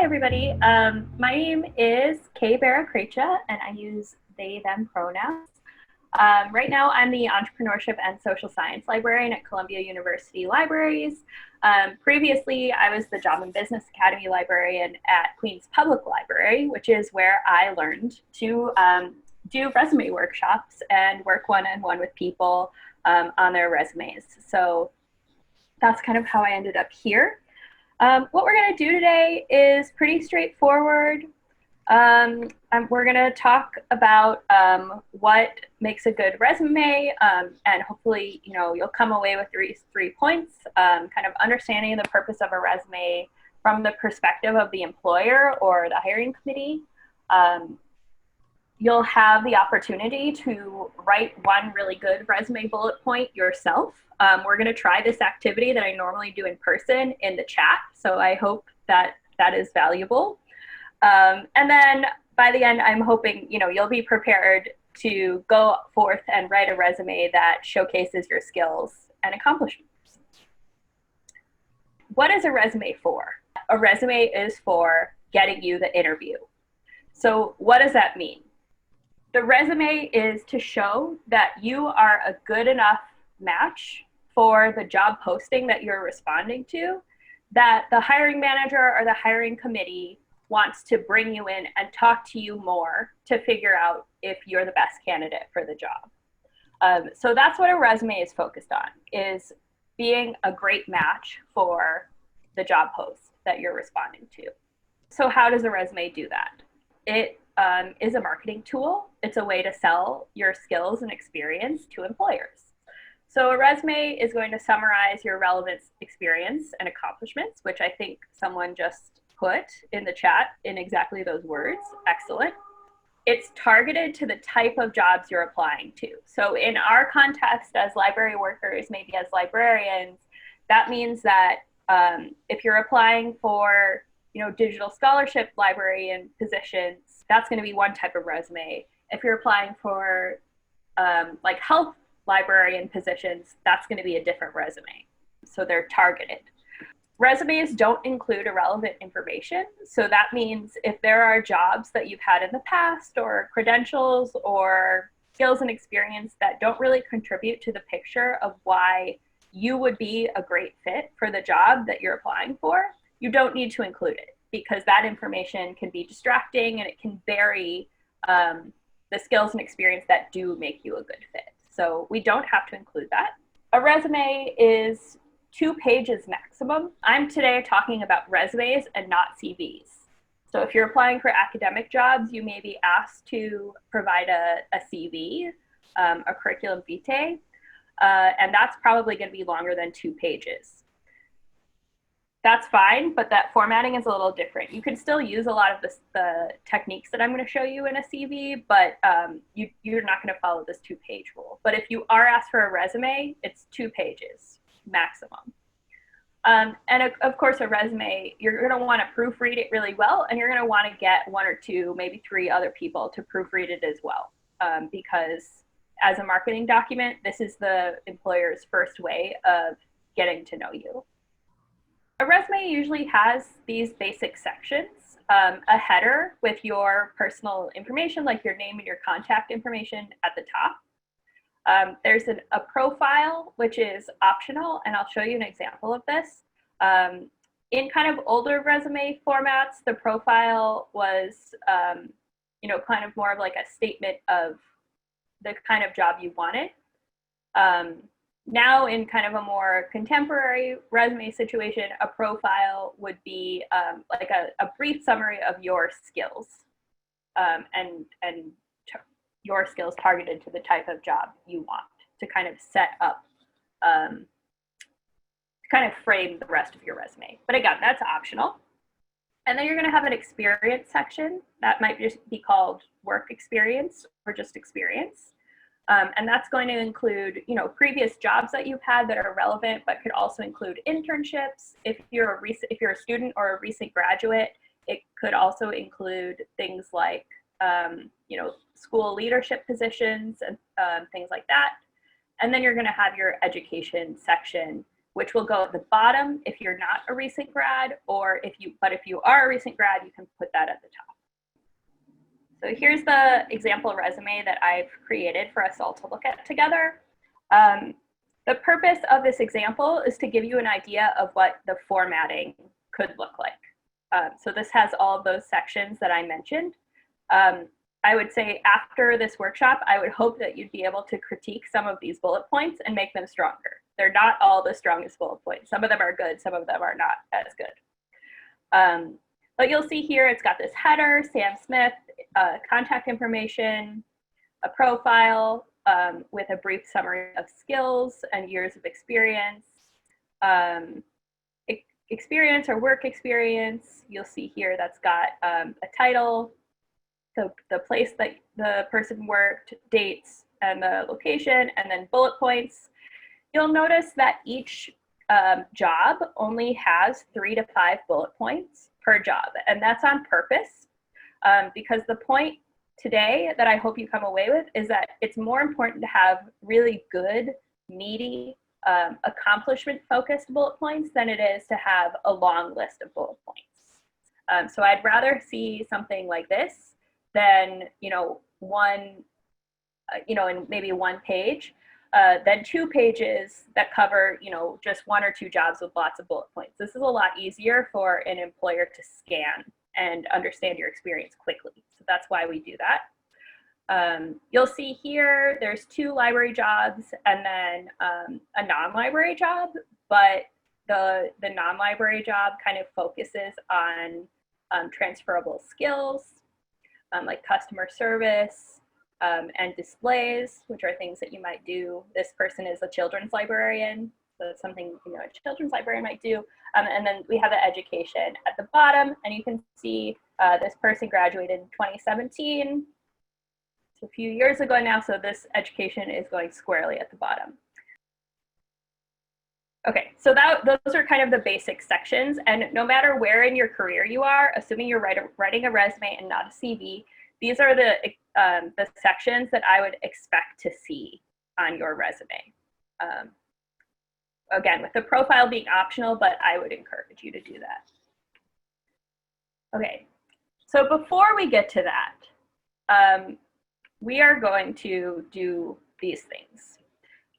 everybody. My name is Kay Baracrecha, and I use they, them pronouns. Right now, I'm the Entrepreneurship and Social Science Librarian at Columbia University Libraries. Previously, I was the Job and Business Academy Librarian at Queens Public Library, which is where I learned to do resume workshops and work one-on-one with people on their resumes. So that's kind of how I ended up here. What we're going to do today is pretty straightforward. We're going to talk about what makes a good resume, and hopefully, you'll come away with three points, kind of understanding the purpose of a resume from the perspective of the employer or the hiring committee. You'll have the opportunity to write one really good resume bullet point yourself. We're going to try this activity that I normally do in person in the chat, so I hope that is valuable. And then by the end, I'm hoping you'll be prepared to go forth and write a resume that showcases your skills and accomplishments. What is a resume for? A resume is for getting you the interview. So what does that mean? The resume is to show that you are a good enough match for the job posting that you're responding to, that the hiring manager or the hiring committee wants to bring you in and talk to you more to figure out if you're the best candidate for the job. So that's what a resume is focused on, is being a great match for the job post that you're responding to. So how does a resume do that? It is a marketing tool. It's a way to sell your skills and experience to employers. So a resume is going to summarize your relevant experience and accomplishments, which I think someone just put in the chat in exactly those words. Excellent. It's targeted to the type of jobs you're applying to. So in our context as library workers, maybe as librarians, that means that if you're applying for digital scholarship librarian positions, that's going to be one type of resume. If you're applying for like health librarian positions, that's going to be a different resume. So they're targeted. Resumes don't include irrelevant information. So that means if there are jobs that you've had in the past or credentials or skills and experience that don't really contribute to the picture of why you would be a great fit for the job that you're applying for, you don't need to include it, because that information can be distracting and it can bury the skills and experience that do make you a good fit. So we don't have to include that. A resume is 2 pages maximum. I'm today talking about resumes and not CVs. So if you're applying for academic jobs, you may be asked to provide a CV, a curriculum vitae, and that's probably going to be longer than 2 pages. That's fine, but that formatting is a little different. You can still use a lot of the techniques that I'm going to show you in a CV, but you're not going to follow this 2-page rule. But if you are asked for a resume, it's 2 pages maximum. And of course, a resume, you're going to want to proofread it really well, and you're going to want to get 1 or 2, maybe 3 other people to proofread it as well, because as a marketing document, this is the employer's first way of getting to know you. A resume usually has these basic sections, a header with your personal information, like your name and your contact information at the top. There's a profile, which is optional, and I'll show you an example of this. In kind of older resume formats, the profile was, kind of more of like a statement of the kind of job you wanted. Now, in kind of a more contemporary resume situation, a profile would be like a brief summary of your skills and your skills targeted to the type of job you want to kind of set up, kind of frame the rest of your resume. But again, that's optional. And then you're going to have an experience section that might just be called work experience or just experience. And that's going to include, previous jobs that you've had that are relevant, but could also include internships. If you're a student or a recent graduate, it could also include things like, school leadership positions and things like that. And then you're going to have your education section, which will go at the bottom if you're not a recent grad, or if you are a recent grad, you can put that at the top. So here's the example resume that I've created for us all to look at together. The purpose of this example is to give you an idea of what the formatting could look like. So this has all of those sections that I mentioned. I would say after this workshop, I would hope that you'd be able to critique some of these bullet points and make them stronger. They're not all the strongest bullet points. Some of them are good, some of them are not as good. But you'll see here, it's got this header, Sam Smith, contact information, a profile with a brief summary of skills and years of experience, experience or work experience. You'll see here that's got a title, the place that the person worked, dates, and the location, and then bullet points. You'll notice that each job only has 3 to 5 bullet points per job, and that's on purpose because the point today that I hope you come away with is that it's more important to have really good, meaty, accomplishment-focused bullet points than it is to have a long list of bullet points. So I'd rather see something like this than, one, in maybe 1 page, than 2 pages that cover, just 1 or 2 jobs with lots of bullet points. This is a lot easier for an employer to scan and understand your experience quickly. So that's why we do that. You'll see here, there's 2 library jobs and then a non-library job, but the non-library job kind of focuses on transferable skills, like customer service and displays, which are things that you might do. This person is a children's librarian, so it's something a children's librarian might do. And then we have the education at the bottom, and you can see this person graduated in 2017. It's a few years ago now, so this education is going squarely at the bottom. Okay, so those are kind of the basic sections, and no matter where in your career you are, assuming you're writing a resume and not a CV, these are the sections that I would expect to see on your resume. Again, with the profile being optional, but I would encourage you to do that. Okay, so before we get to that, we are going to do these things.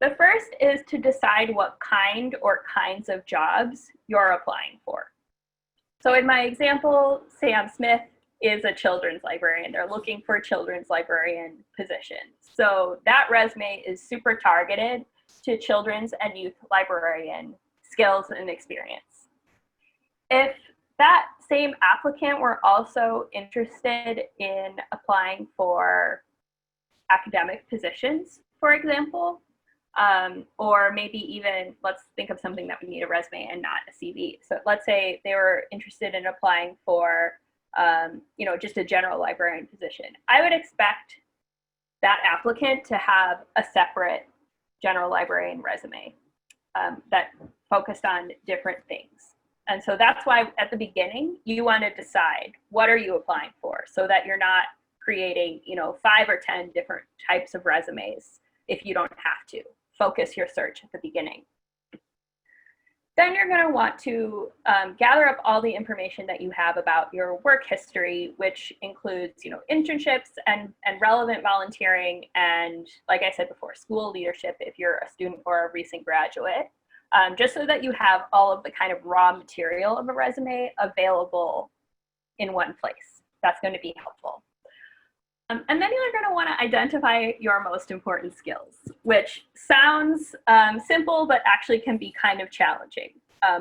The first is to decide what kind or kinds of jobs you're applying for. So in my example, Sam Smith is a children's librarian. They're looking for a children's librarian position. So that resume is super targeted to children's and youth librarian skills and experience. If that same applicant were also interested in applying for academic positions, for example, or maybe even, let's think of something that would need a resume and not a CV. So let's say they were interested in applying for, just a general librarian position. I would expect that applicant to have a separate general librarian resume that focused on different things. And so that's why at the beginning, you want to decide what are you applying for so that you're not creating, 5 or 10 different types of resumes if you don't have to. Focus your search at the beginning. Then you're going to want to gather up all the information that you have about your work history, which includes, internships and relevant volunteering, and like I said before, school leadership if you're a student or a recent graduate, just so that you have all of the kind of raw material of a resume available in one place. That's going to be helpful. And then you're going to want to identify your most important skills, which sounds simple, but actually can be kind of challenging.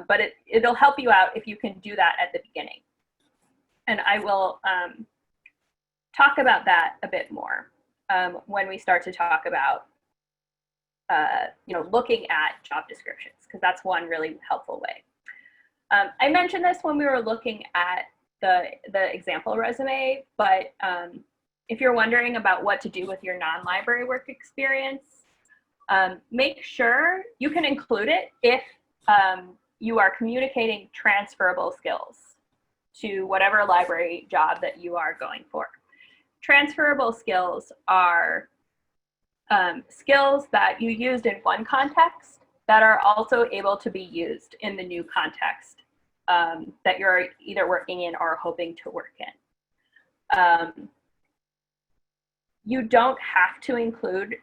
But it'll help you out if you can do that at the beginning. And I will talk about that a bit more when we start to talk about looking at job descriptions, because that's one really helpful way. I mentioned this when we were looking at the example resume, but if you're wondering about what to do with your non-library work experience, make sure you can include it if you are communicating transferable skills to whatever library job that you are going for. Transferable skills are skills that you used in one context that are also able to be used in the new context that you're either working in or hoping to work in. You don't have to include,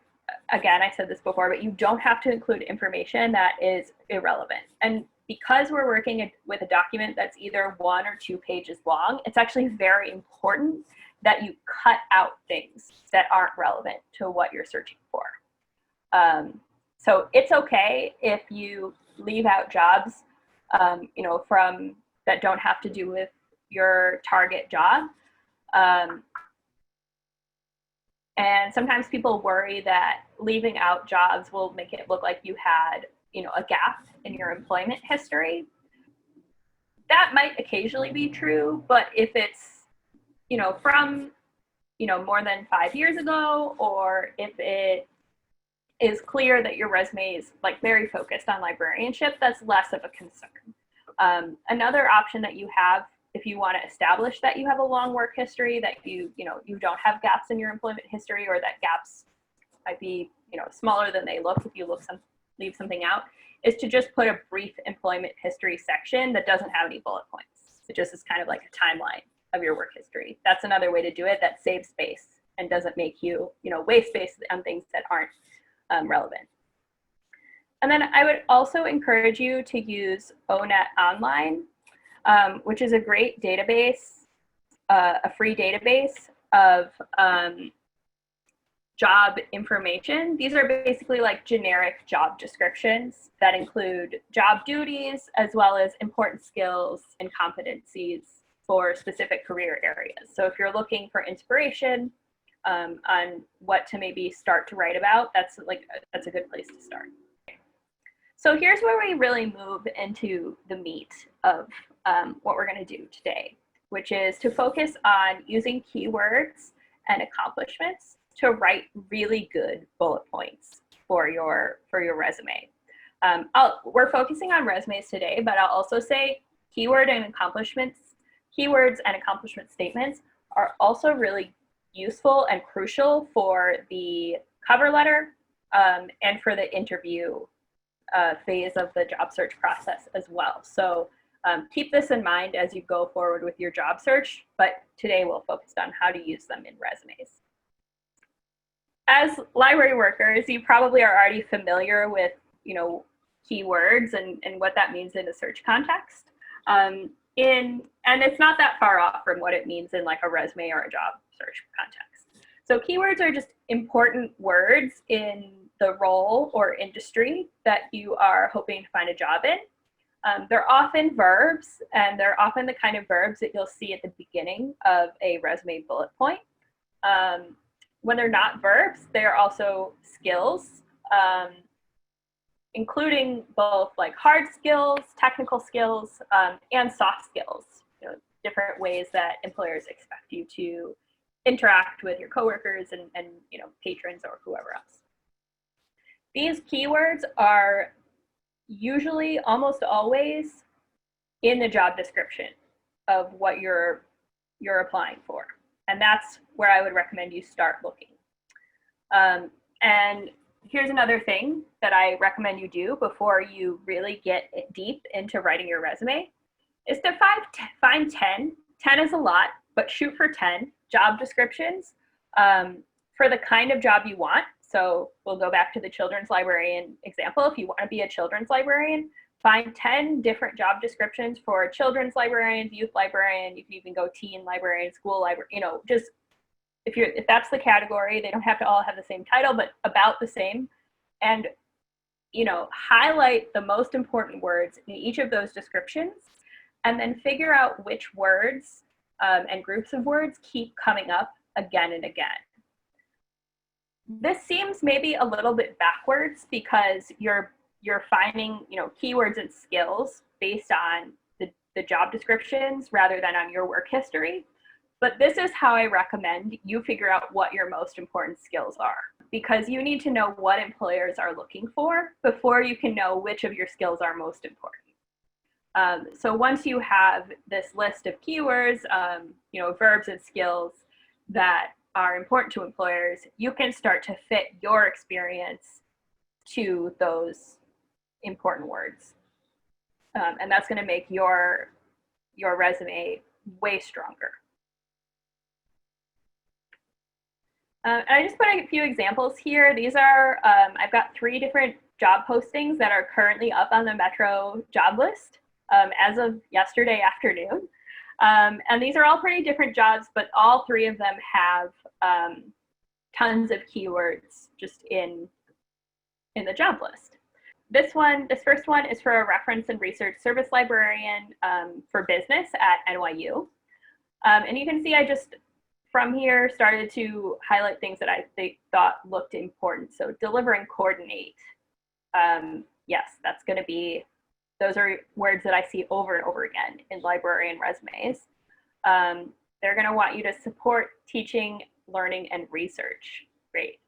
again, I said this before, but you don't have to include information that is irrelevant. And because we're working with a document that's either 1 or 2 pages long, it's actually very important that you cut out things that aren't relevant to what you're searching for. So it's okay if you leave out jobs, from that don't have to do with your target job. And sometimes people worry that leaving out jobs will make it look like you had, a gap in your employment history. That might occasionally be true, but if it's, from, more than 5 years ago, or if it is clear that your resume is like very focused on librarianship, that's less of a concern. Another option that you have, if you want to establish that you have a long work history, that you don't have gaps in your employment history, or that gaps might be, smaller than they look if you leave something out, is to just put a brief employment history section that doesn't have any bullet points. It just is kind of like a timeline of your work history. That's another way to do it that saves space and doesn't make you, waste space on things that aren't relevant. And then I would also encourage you to use ONET Online, which is a great database, a free database of job information. These are basically like generic job descriptions that include job duties as well as important skills and competencies for specific career areas. So if you're looking for inspiration on what to maybe start to write about, that's a good place to start. So here's where we really move into the meat of what we're going to do today, which is to focus on using keywords and accomplishments to write really good bullet points for your resume. We're focusing on resumes today, but I'll also say keywords and accomplishment statements are also really useful and crucial for the cover letter and for the interview phase of the job search process as well. So keep this in mind as you go forward with your job search, but today we'll focus on how to use them in resumes. As library workers, you probably are already familiar with, keywords and what that means in a search context. And it's not that far off from what it means in like a resume or a job search context. So keywords are just important words in the role or industry that you are hoping to find a job in. They're often verbs, and they're often the kind of verbs that you'll see at the beginning of a resume bullet point. When they're not verbs, they're also skills, including both like hard skills, technical skills, and soft skills, different ways that employers expect you to interact with your coworkers and patrons or whoever else. These keywords are usually almost always in the job description of what you're applying for. And that's where I would recommend you start looking. And here's another thing that I recommend you do before you really get deep into writing your resume is to find 10 is a lot, but shoot for 10 job descriptions for the kind of job you want. So we'll go back to the children's librarian example. If you want to be a children's librarian, find 10 different job descriptions for children's librarians, youth librarian. You can even go teen librarian, school librarian, just if that's the category. They don't have to all have the same title, but about the same. And, highlight the most important words in each of those descriptions, and then figure out which words and groups of words keep coming up again and again. This seems maybe a little bit backwards because you're finding, keywords and skills based on the job descriptions rather than on your work history. But this is how I recommend you figure out what your most important skills are, because you need to know what employers are looking for before you can know which of your skills are most important. So once you have this list of keywords, verbs and skills that are important to employers, you can start to fit your experience to those important words. And that's going to make your resume way stronger. And I just put a few examples here. These are, I've got 3 different job postings that are currently up on the Metro job list as of yesterday afternoon. And these are all pretty different jobs, but all 3 of them have tons of keywords just in the job list. This first one is for a reference and research service librarian for business at NYU. And you can see I just, from here, started to highlight things that I thought looked important. So deliver and coordinate. Yes, that's going to be, those are words that I see over and over again in librarian resumes. They're going to want you to support teaching, learning, and research. Great.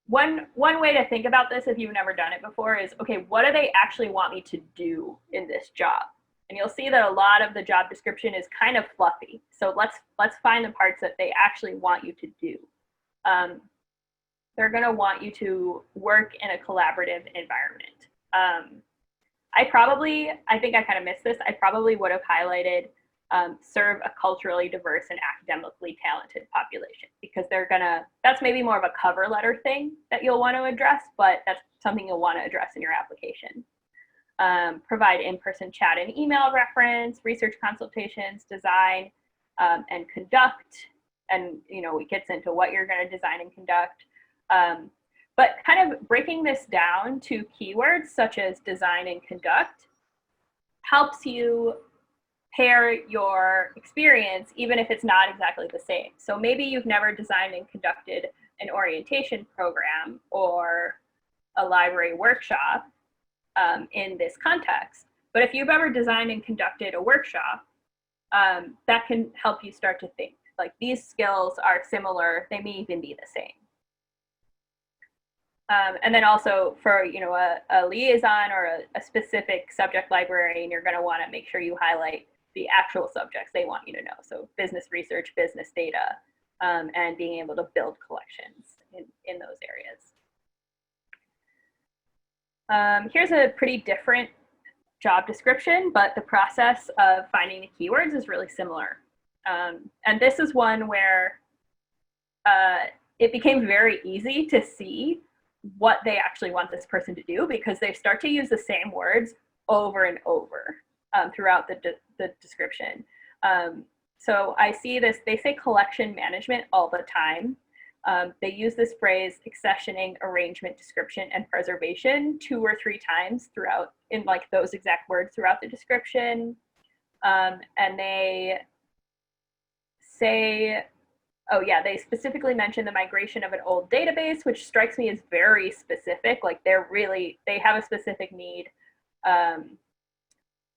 One way to think about this, if you've never done it before, is, okay, what do they actually want me to do in this job? And you'll see that a lot of the job description is kind of fluffy. So let's find the parts that they actually want you to do. They're going to want you to work in a collaborative environment. I think I kind of missed this. I probably would have highlighted serve a culturally diverse and academically talented population, because that's maybe more of a cover letter thing that you'll want to address, but that's something you'll want to address in your application. Provide in-person chat and email reference, research consultations, design, and conduct. And, it gets into what you're going to design and conduct. But kind of breaking this down to keywords such as design and conduct helps you pair your experience, even if it's not exactly the same. So maybe you've never designed and conducted an orientation program or a library workshop in this context. But if you've ever designed and conducted a workshop, that can help you start to think, like, these skills are similar, they may even be the same. And then also for a liaison or a specific subject librarian, you're going to want to make sure you highlight the actual subjects they want you to know. So business research, business data, and being able to build collections in those areas. Here's a pretty different job description, but the process of finding the keywords is really similar. And this is one where it became very easy to see what they actually want this person to do, because they start to use the same words over and over throughout the description. So I see this, they say collection management all the time. They use this phrase accessioning, arrangement, description, and preservation 2 or 3 times throughout, in like those exact words throughout the description. And they say, oh yeah, they specifically mention the migration of an old database, which strikes me as very specific. Like they have a specific need.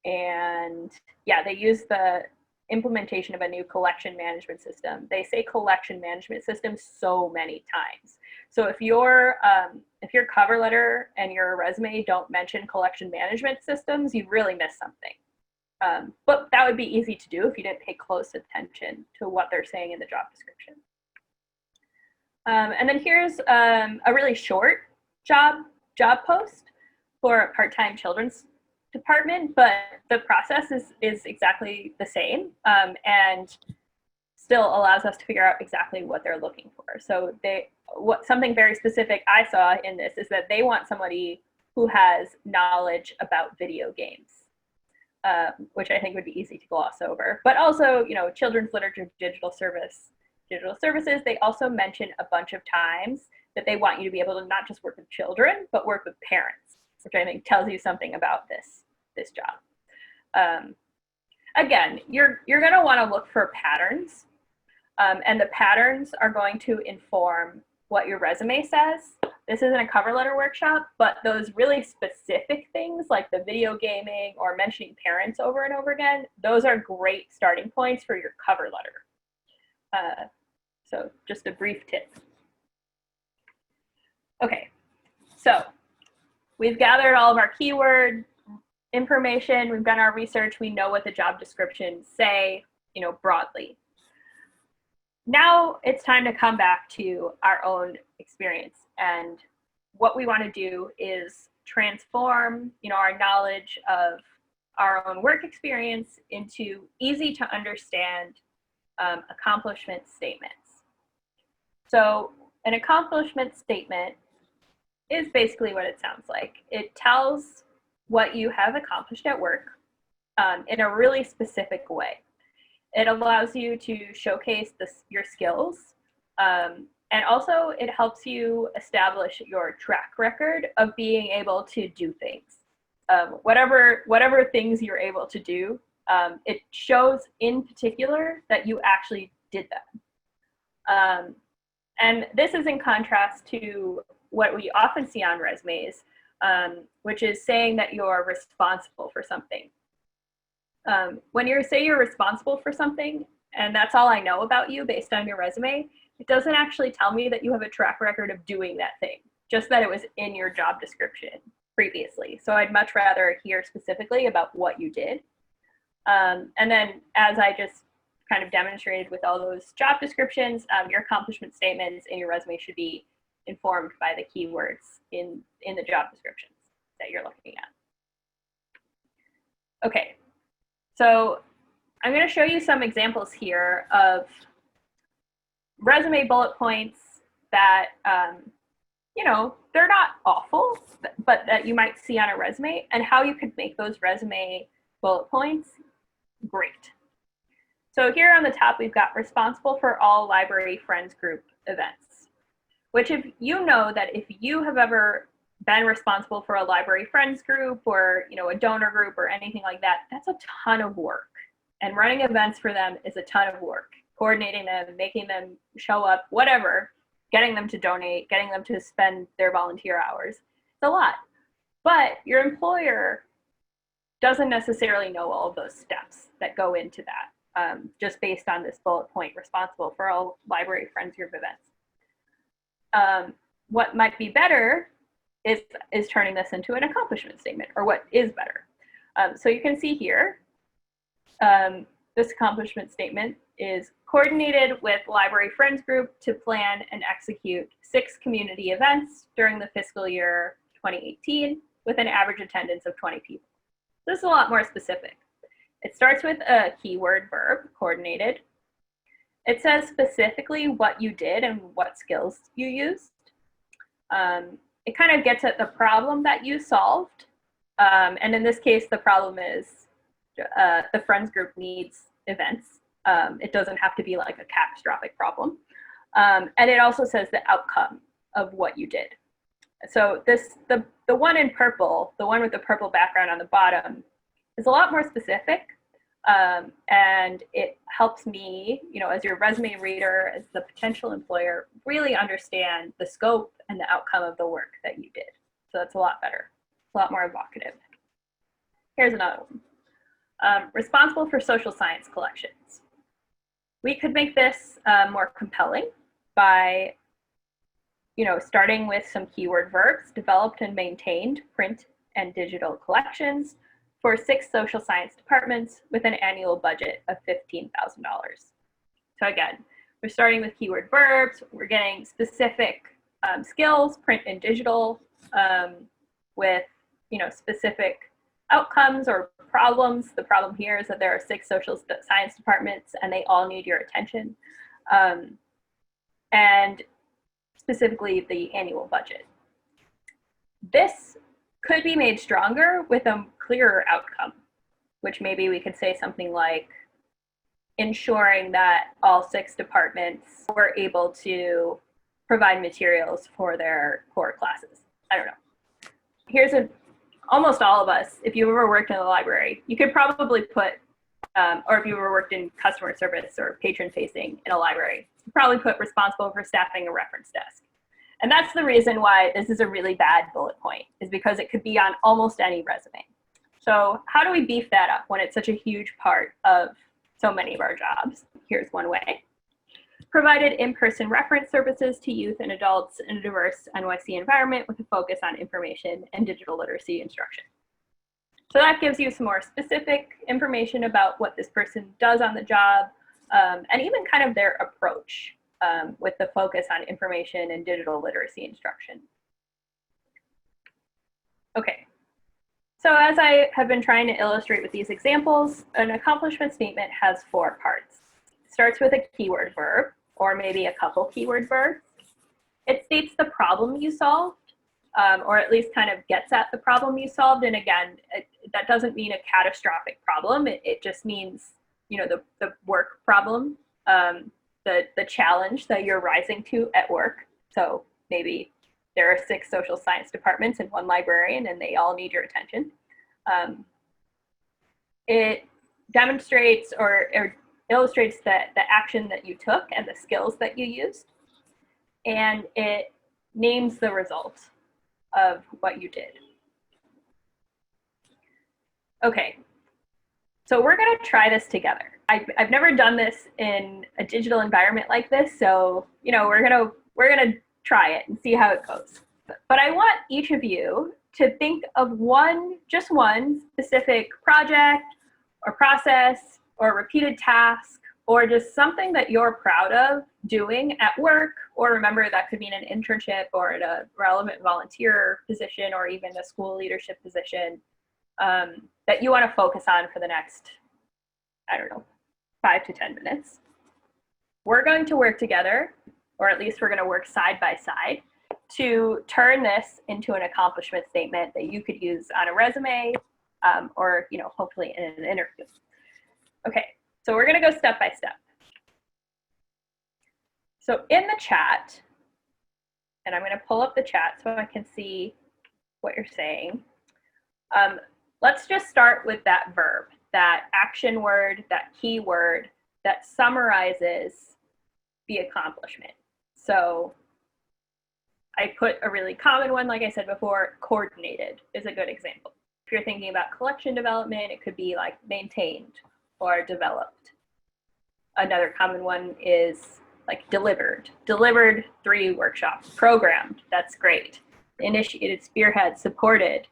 And yeah, they use the implementation of a new collection management system. They say collection management system so many times. So if your cover letter and your resume don't mention collection management systems, you really missed something. But that would be easy to do if you didn't pay close attention to what they're saying in the job description. And then here's a really short job post for a part-time children's department, but the process is exactly the same, and still allows us to figure out exactly what they're looking for. So something very specific I saw in this is that they want somebody who has knowledge about video games. Which I think would be easy to gloss over. But also, children's literature digital services, they also mention a bunch of times that they want you to be able to not just work with children, but work with parents, which I think tells you something about this job. Again, you're going to want to look for patterns, and the patterns are going to inform what your resume says. This isn't a cover letter workshop, but those really specific things like the video gaming or mentioning parents over and over again, those are great starting points for your cover letter. So just a brief tip. Okay, so we've gathered all of our keyword information, we've done our research, we know what the job descriptions say, broadly. Now it's time to come back to our own experience, and what we want to do is transform, our knowledge of our own work experience into easy to understand accomplishment statements. So an accomplishment statement is basically what it sounds like. It tells what you have accomplished at work in a really specific way. It allows you to showcase your skills, and also it helps you establish your track record of being able to do things. Whatever things you're able to do, it shows in particular that you actually did them. And this is in contrast to what we often see on resumes, which is saying that you're responsible for something. When you say you're responsible for something, and that's all I know about you based on your resume, it doesn't actually tell me that you have a track record of doing that thing, just that it was in your job description previously. So I'd much rather hear specifically about what you did. And then, as I just kind of demonstrated with all those job descriptions, your accomplishment statements in your resume should be informed by the keywords in the job descriptions that you're looking at. Okay, so I'm going to show you some examples here of resume bullet points that, they're not awful, but that you might see on a resume, and how you could make those resume bullet points great. So here on the top, we've got responsible for all Library Friends Group events, which if you know that if you have ever been responsible for a Library Friends group or, a donor group or anything like that, that's a ton of work. And running events for them is a ton of work. Coordinating them, making them show up, whatever, getting them to donate, getting them to spend their volunteer hours. It's a lot. But your employer doesn't necessarily know all of those steps that go into that, just based on this bullet point, responsible for all Library Friends Group events. What might be better is turning this into an accomplishment statement, or what is better. So you can see here, this accomplishment statement is coordinated with Library Friends Group to plan and execute 6 community events during the fiscal year 2018 with an average attendance of 20 people. This is a lot more specific. It starts with a keyword verb, coordinated. It says specifically what you did and what skills you used. It kind of gets at the problem that you solved. And in this case, the problem is the Friends Group needs events. It doesn't have to be like a catastrophic problem. And it also says the outcome of what you did. So the one in purple, the one with the purple background on the bottom, is a lot more specific. And it helps me, as your resume reader, as the potential employer, really understand the scope and the outcome of the work that you did. So that's a lot better, a lot more evocative. Here's another one. Responsible for social science collections. We could make this more compelling by, starting with some keyword verbs, developed and maintained print and digital collections for 6 social science departments with an annual budget of $15,000. So again, we're starting with keyword verbs, we're getting specific skills, print and digital, with specific outcomes or problems. The problem here is that there are 6 social science departments and they all need your attention. And specifically the annual budget. This could be made stronger with a clearer outcome, which maybe we could say something like ensuring that all 6 departments were able to provide materials for their core classes. I don't know. Almost all of us, if you've ever worked in the library, you could probably put, or if you ever worked in customer service or patron facing in a library, you probably put responsible for staffing a reference desk. And that's the reason why this is a really bad bullet point, is because it could be on almost any resume. So how do we beef that up when it's such a huge part of so many of our jobs? Here's one way. Provided in-person reference services to youth and adults in a diverse NYC environment with a focus on information and digital literacy instruction. So that gives you some more specific information about what this person does on the job, and even kind of their approach with the focus on information and digital literacy instruction. Okay. So as I have been trying to illustrate with these examples, an accomplishment statement has 4 parts. It starts with a keyword verb, or maybe a couple keyword verbs. It states the problem you solved, or at least kind of gets at the problem you solved. And again, that doesn't mean a catastrophic problem. It just means, you know, the work problem, the challenge that you're rising to at work. So maybe there are 6 social science departments and 1 librarian, and they all need your attention. It demonstrates or illustrates the action that you took and the skills that you used. And it names the result of what you did. Okay, so we're gonna try this together. I've never done this in a digital environment like this, so you know we're gonna try it and see how it goes. But I want each of you to think of just one specific project or process or repeated task or just something that you're proud of doing at work, or remember that could mean an internship or at a relevant volunteer position or even a school leadership position, that you want to focus on for the next, I don't know, 5 to 10 minutes. We're going to work together, or at least we're going to work side by side to turn this into an accomplishment statement that you could use on a resume, or, you know, hopefully in an interview. Okay, so we're going to go step by step. So in the chat, and I'm going to pull up the chat so I can see what you're saying. Let's just start with that verb, that action word, that key word that summarizes the accomplishment. So I put a really common one, like I said before, coordinated is a good example. If you're thinking about collection development, it could be like maintained or developed. Another common one is like delivered 3 workshops, programmed, that's great. Initiated, spearhead, supported.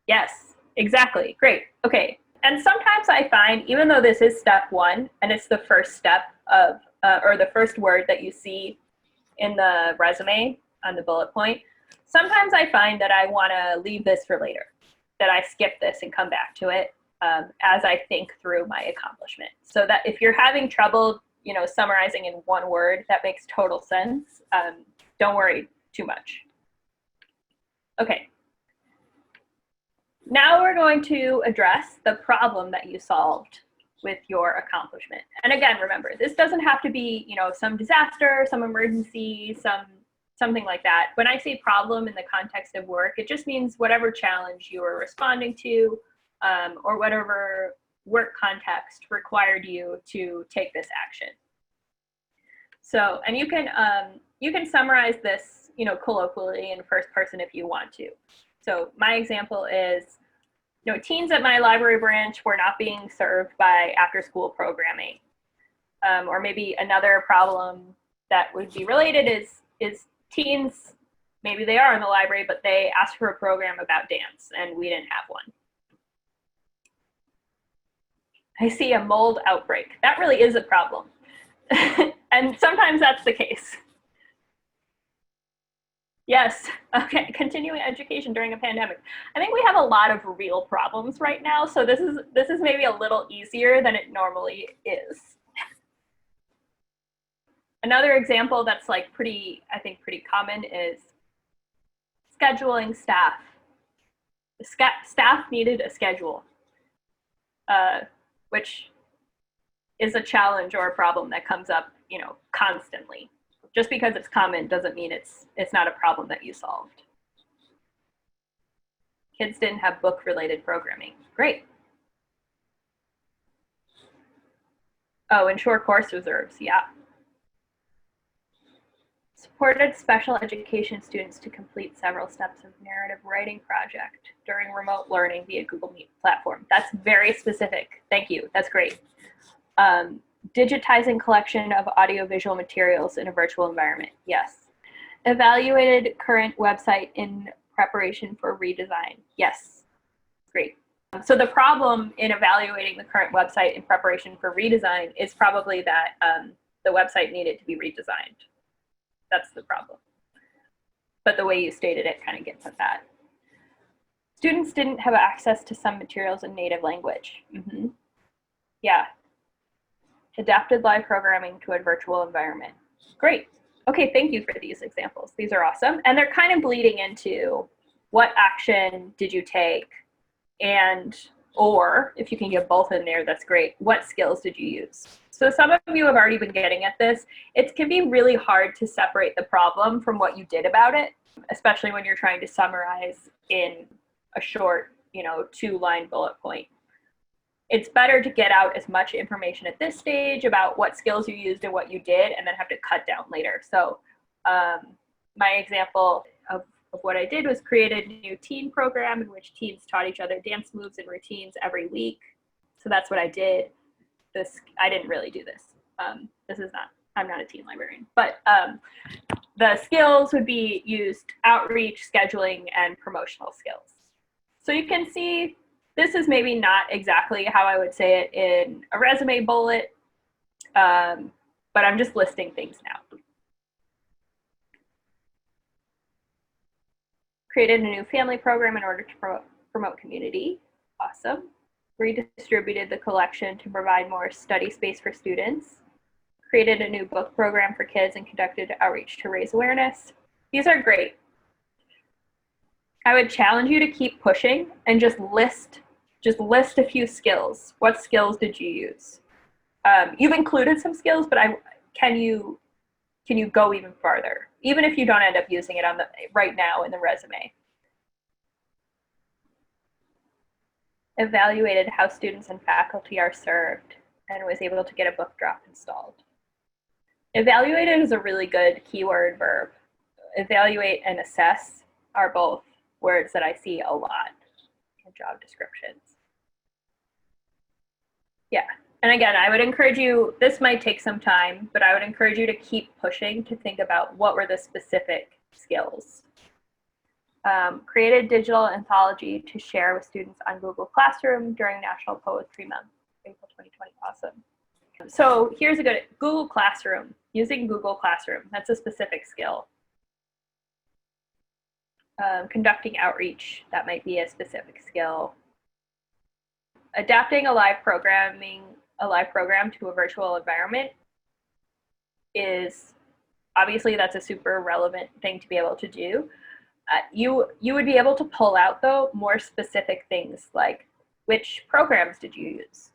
Yes, exactly, great, okay. And sometimes I find, even though this is step 1 and it's the first step of, or the first word that you see in the resume on the bullet point, sometimes I find that I want to leave this for later, that I skip this and come back to it as I think through my accomplishment. So that if you're having trouble, you know, summarizing in 1 word, that makes total sense. Don't worry too much. Okay. Now we're going to address the problem that you solved with your accomplishment. And again, remember, this doesn't have to be, you know, some disaster, some emergency, something like that. When I say problem in the context of work, it just means whatever challenge you were responding to, or whatever work context required you to take this action. So, and you can summarize this, you know, colloquially in first person if you want to. So my example is, you know, teens at my library branch were not being served by after-school programming. Or maybe another problem that would be related is teens, maybe they are in the library, but they asked for a program about dance and we didn't have one. I see a mold outbreak. That really is a problem. And sometimes that's the case. Yes, okay, continuing education during a pandemic. I think we have a lot of real problems right now, so this is maybe a little easier than it normally is. Another example that's like I think pretty common is scheduling staff. Staff needed a schedule, which is a challenge or a problem that comes up, you know, constantly. Just because it's common doesn't mean it's not a problem that you solved. Kids didn't have book-related programming. Great. Oh, ensure course reserves, yeah. Supported special education students to complete several steps of narrative writing project during remote learning via Google Meet platform. That's very specific. Thank you, that's great. Digitizing collection of audiovisual materials in a virtual environment, yes. Evaluated current website in preparation for redesign, yes, great. So the problem in evaluating the current website in preparation for redesign is probably that the website needed to be redesigned. That's the problem. But the way you stated it kind of gets at that. Students didn't have access to some materials in native language. Yeah. Adapted live programming to a virtual environment. Great. Okay, thank you for these examples. These are awesome. And they're kind of bleeding into what action did you take, and or if you can get both in there, that's great. What skills did you use? So some of you have already been getting at this. It can be really hard to separate the problem from what you did about it, especially when you're trying to summarize in a short, 2-line bullet point. It's better to get out as much information at this stage about what skills you used and what you did, and then have to cut down later. So my example of what I did was create a new teen program in which teens taught each other dance moves and routines every week. So that's what I did. I didn't really do this. I'm not a teen librarian, but the skills would be used outreach, scheduling, and promotional skills. So you can see this is maybe not exactly how I would say it in a resume bullet, but I'm just listing things now. Created a new family program in order to promote community. Awesome. Redistributed the collection to provide more study space for students. Created a new book program for kids and conducted outreach to raise awareness. These are great. I would challenge you to keep pushing and just list a few skills. What skills did you use? You've included some skills, but can you go even farther, even if you don't end up using it right now in the resume? Evaluated how students and faculty are served and was able to get a book drop installed. Evaluated is a really good keyword verb. Evaluate and assess are both words that I see a lot in job descriptions. Yeah, and again, I would encourage you, this might take some time, but I would encourage you to keep pushing to think about what were the specific skills. Created digital anthology to share with students on Google Classroom during National Poetry Month, April 2020, awesome. So here's a good, Google Classroom, using Google Classroom, that's a specific skill. Conducting outreach, that might be a specific skill. Adapting a live program to a virtual environment is, obviously that's a super relevant thing to be able to do. You would be able to pull out, though, more specific things like which programs did you use,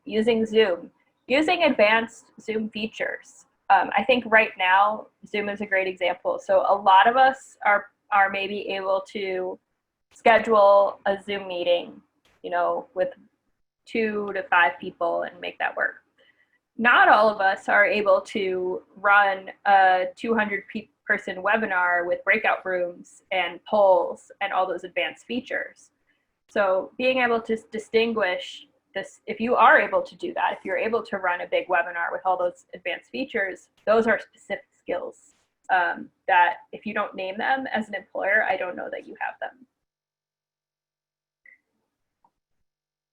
using Zoom, using advanced Zoom features. I think right now, Zoom is a great example. So a lot of us are maybe able to schedule a Zoom meeting, with 2 to 5 people and make that work. Not all of us are able to run a 200-person webinar with breakout rooms and polls and all those advanced features. So being able to distinguish this, if you are able to do that, if you're able to run a big webinar with all those advanced features, those are specific skills that if you don't name them as an employer, I don't know that you have them.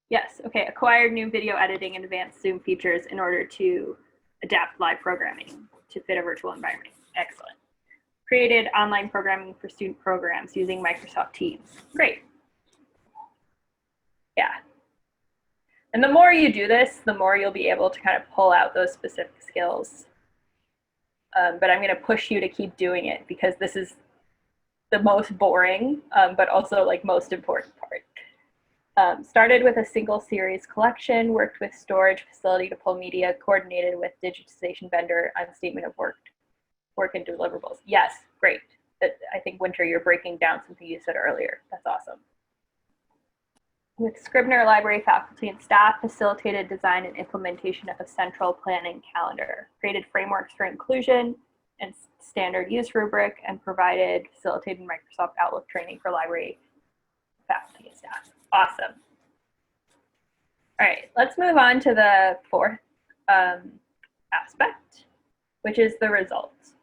Yes, okay, acquired new video editing and advanced Zoom features in order to adapt live programming to fit a virtual environment. Excellent. Created online programming for student programs using Microsoft Teams. Great. Yeah. And the more you do this, the more you'll be able to kind of pull out those specific skills. But I'm going to push you to keep doing it because this is the most boring, but also like most important part. Started with a single series collection, worked with storage facility to pull media, coordinated with digitization vendor on statement of work and deliverables. Yes, great. I think, Winter, you're breaking down something you said earlier. That's awesome. With Scribner Library faculty and staff, facilitated design and implementation of a central planning calendar, created frameworks for inclusion and standard use rubric, and facilitated Microsoft Outlook training for library faculty and staff. Awesome. All right, let's move on to the fourth aspect, which is the results.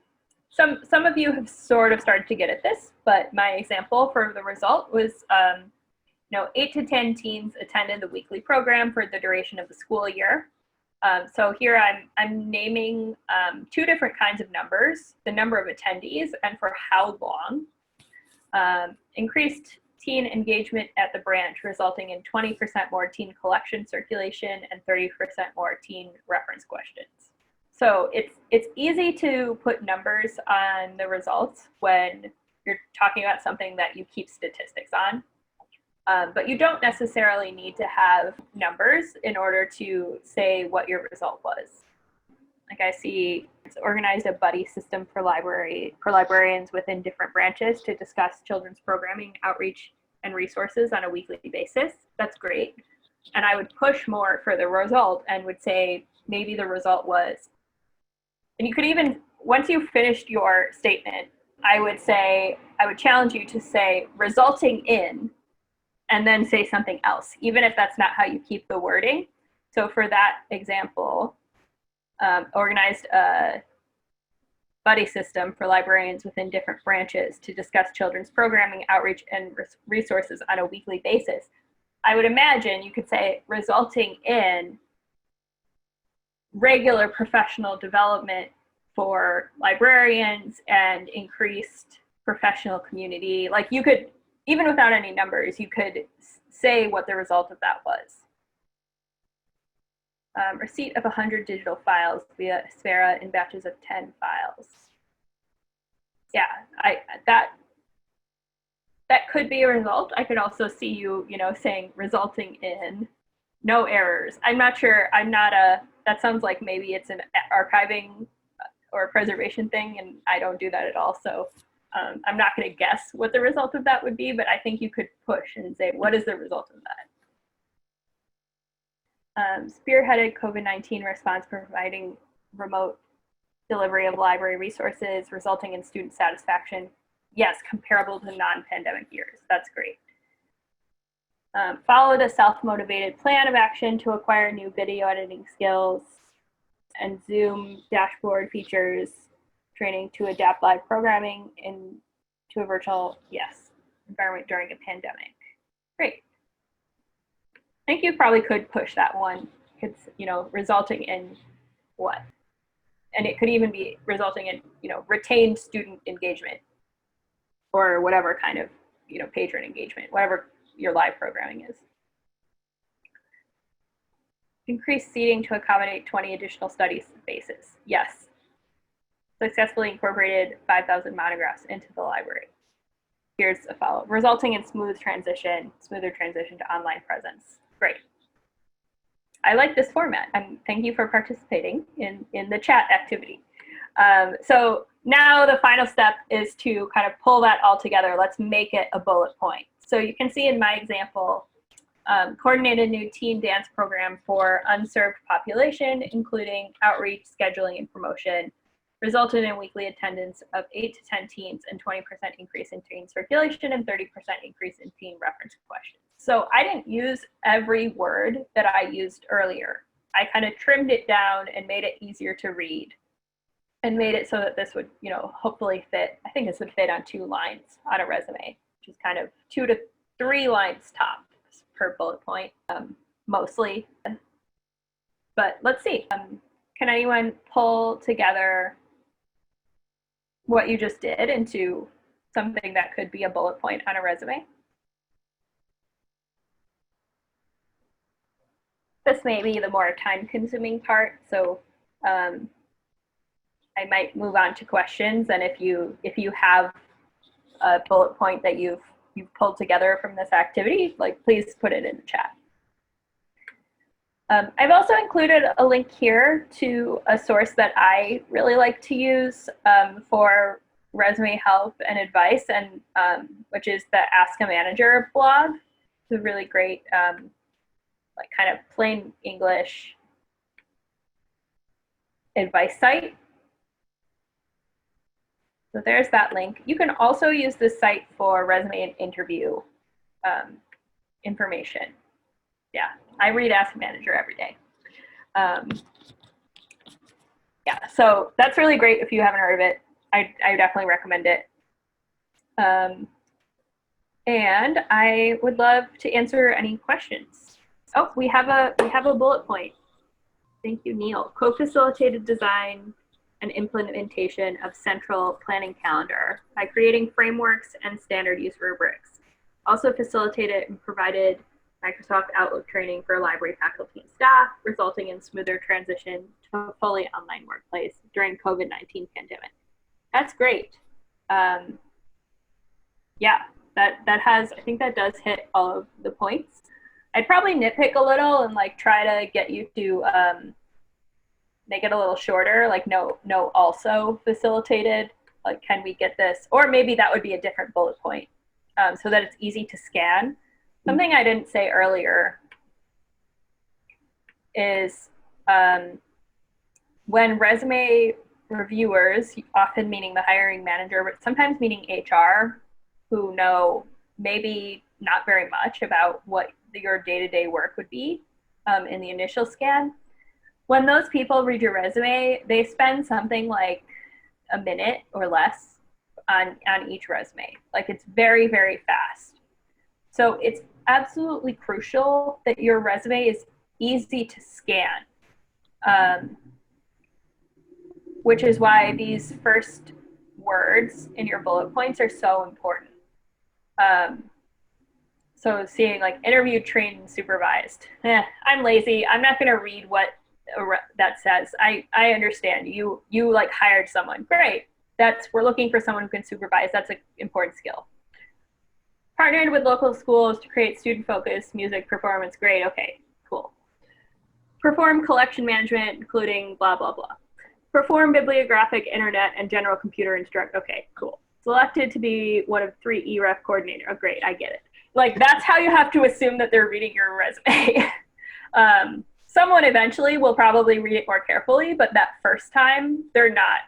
Some of you have sort of started to get at this, but my example for the result was 8 to 10 teens attended the weekly program for the duration of the school year. So here I'm naming 2 different kinds of numbers, the number of attendees and for how long. Increased teen engagement at the branch, resulting in 20% more teen collection circulation and 30% more teen reference questions. So it's easy to put numbers on the results when you're talking about something that you keep statistics on. But you don't necessarily need to have numbers in order to say what your result was. Like I see it's organized a buddy system for librarians within different branches to discuss children's programming, outreach, and resources on a weekly basis. That's great. And I would push more for the result and would say maybe the result was, and you could even, once you've finished your statement, I would challenge you to say resulting in, and then say something else, even if that's not how you keep the wording. So for that example, organized a buddy system for librarians within different branches to discuss children's programming, outreach, and resources on a weekly basis. I would imagine you could say resulting in regular professional development for librarians and increased professional community. Like you could, even without any numbers, you could say what the result of that was. Receipt of 100 digital files via Aspera in batches of 10 files. Yeah, that could be a result. I could also see you, saying resulting in no errors. I'm not sure. That sounds like maybe it's an archiving or a preservation thing, and I don't do that at all. So I'm not going to guess what the result of that would be, but I think you could push and say, what is the result of that? Spearheaded COVID-19 response, providing remote delivery of library resources, resulting in student satisfaction. Yes, comparable to non-pandemic years. That's great. Followed a self-motivated plan of action to acquire new video editing skills and Zoom dashboard features, training to adapt live programming into a virtual, environment during a pandemic. Great. I think you probably could push that one. It's, resulting in what? And it could even be resulting in, retained student engagement or whatever kind of, patron engagement, whatever your live programming is. Increased seating to accommodate 20 additional study spaces. Yes. Successfully incorporated 5,000 monographs into the library. Here's a follow-up. Resulting in smoother transition to online presence. Great. I like this format, and thank you for participating in the chat activity. So now the final step is to kind of pull that all together. Let's make it a bullet point. So you can see in my example, coordinated new teen dance program for unserved population, including outreach, scheduling, and promotion, resulted in weekly attendance of 8 to 10 teens and 20% increase in teen circulation and 30% increase in teen reference questions. So I didn't use every word that I used earlier. I kind of trimmed it down and made it easier to read and made it so that this would, hopefully fit. I think this would fit on 2 lines on a resume, which is kind of 2 to 3 lines top per bullet point, mostly. But let's see. Can anyone pull together what you just did into something that could be a bullet point on a resume? This may be the more time-consuming part, so I might move on to questions. And if you have a bullet point that you've pulled together from this activity, please put it in the chat. I've also included a link here to a source that I really like to use for resume help and advice, and which is the Ask a Manager blog. It's a really great, kind of plain English advice site. So there's that link. You can also use this site for resume and interview information. Yeah, I read Ask a Manager every day. Yeah, so that's really great if you haven't heard of it. I definitely recommend it. And I would love to answer any questions. Oh, we have a bullet point. Thank you, Neil. Co-facilitated design and implementation of central planning calendar by creating frameworks and standard use rubrics. Also facilitated and provided Microsoft Outlook training for library faculty and staff, resulting in smoother transition to a fully online workplace during COVID-19 pandemic. That's great. Um, yeah, that has, I think that does hit all of the points. I'd probably nitpick a little and like try to get you to make it a little shorter, like no also facilitated. Like, can we get this? Or maybe that would be a different bullet point, so that it's easy to scan. Something I didn't say earlier is when resume reviewers, often meaning the hiring manager, but sometimes meaning HR, who know maybe not very much about what your day-to-day work would be in the initial scan. When those people read your resume, they spend something like a minute or less on each resume. Like, it's very, very fast. So it's absolutely crucial that your resume is easy to scan, which is why these first words in your bullet points are so important. So seeing like interviewed, trained, and supervised. I'm lazy. I'm not going to read what that says. I understand. You like hired someone. Great. We're looking for someone who can supervise. That's an important skill. Partnered with local schools to create student-focused music performance. Great. Okay, cool. Perform collection management, including blah, blah, blah. Perform bibliographic, internet, and general computer instruct. Okay, cool. Selected to be one of 3 EREF coordinator. Oh, great, I get it. Like, that's how you have to assume that they're reading your resume. Someone eventually will probably read it more carefully, but that first time, they're not.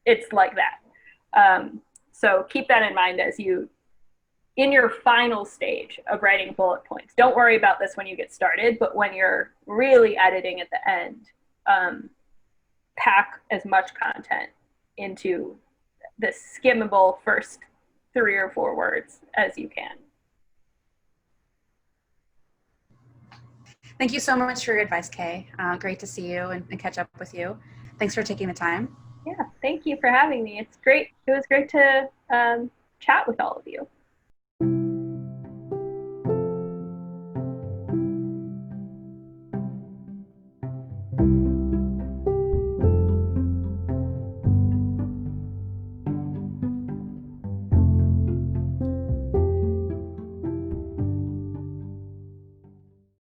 It's like that. So keep that in mind as you, in your final stage of writing bullet points. Don't worry about this when you get started, but when you're really editing at the end, pack as much content into the skimmable first 3 or 4 words as you can. Thank you so much for your advice, Kay. Great to see you and catch up with you. Thanks for taking the time. Yeah, thank you for having me. It's great. It was great to chat with all of you.